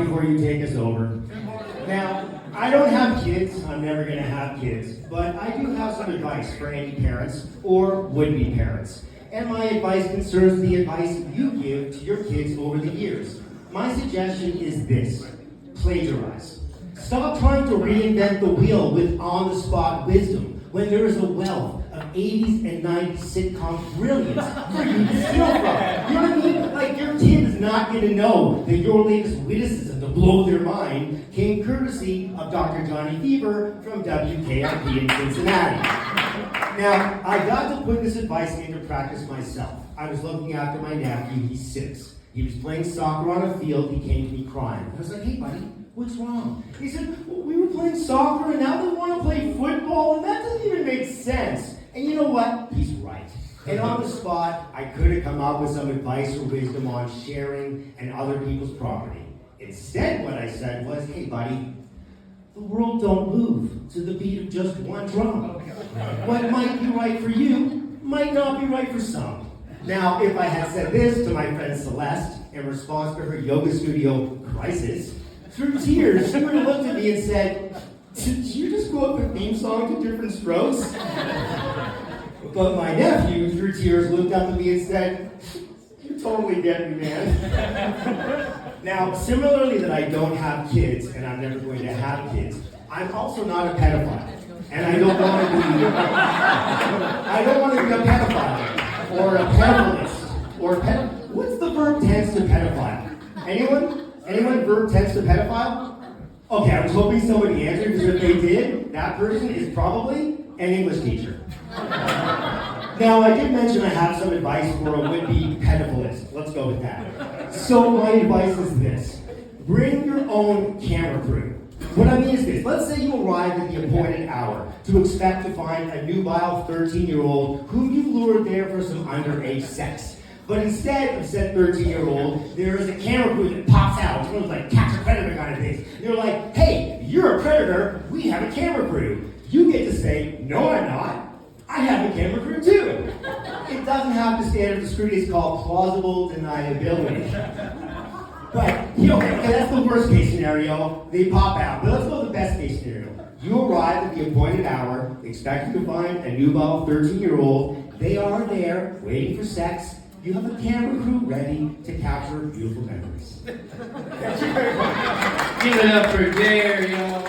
on before you take us over. Now, I don't have kids, I'm never going to have kids, but I do have some advice for any parents or would-be parents. And my advice concerns the advice you give to your kids over the years. My suggestion is this: plagiarize. Stop trying to reinvent the wheel with on-the-spot wisdom when there is a wealth of 80s and 90s sitcom brilliance for you to steal from. You know what I mean? Like, your kid is not going to know that your latest witticism to blow their mind came courtesy of Dr. Johnny Fever from WKRP in Cincinnati. Now, I got to put this advice into practice myself. I was looking after my nephew, he's 6. He was playing soccer on a field, he came to me crying. I was like, hey buddy, what's wrong? He said, well, we were playing soccer and now they want to play football and that doesn't even make sense. And you know what? He's right. And on the spot, I could have come up with some advice or wisdom on sharing and other people's property. Instead, what I said was, hey buddy, the world don't move to the beat of just one drum. What might be right for you might not be right for some. Now, if I had said this to my friend Celeste in response to her yoga studio crisis, through tears, she would have looked at me and said, did you just go up the theme song to different strokes? But my nephew, through tears, looked up at me and said, you totally get me, man. Now, similarly that I don't have kids, and I'm never going to have kids, I'm also not a pedophile. And I don't want to be a pedophile, or a pedalist, or what's the verb tense to pedophile? Anyone? Anyone verb tense to pedophile? Okay, I was hoping somebody answered, because if they did, that person is probably an English teacher. Now, I did mention I have some advice for a would-be pedophilist. Let's go with that. So my advice is this: bring your own camera crew. What I mean is this: let's say you arrive at the appointed hour to expect to find a nubile 13-year-old whom you lured there for some underage sex. But instead of said 13-year-old, there is a camera crew that pops out. It's one of those like catch a predator kind of things. And they're like, hey, you're a predator, we have a camera crew. You get to say, no I'm not, I have a camera crew too. It doesn't have the standard of scrutiny, it's called plausible deniability. But, you know, okay, that's the worst case scenario, they pop out. But let's go to the best case scenario. You arrive at the appointed hour, expecting to find a nubile 13-year-old. They are there, waiting for sex. You have a camera crew ready to capture beautiful memories. Give it up for Dair, y'all.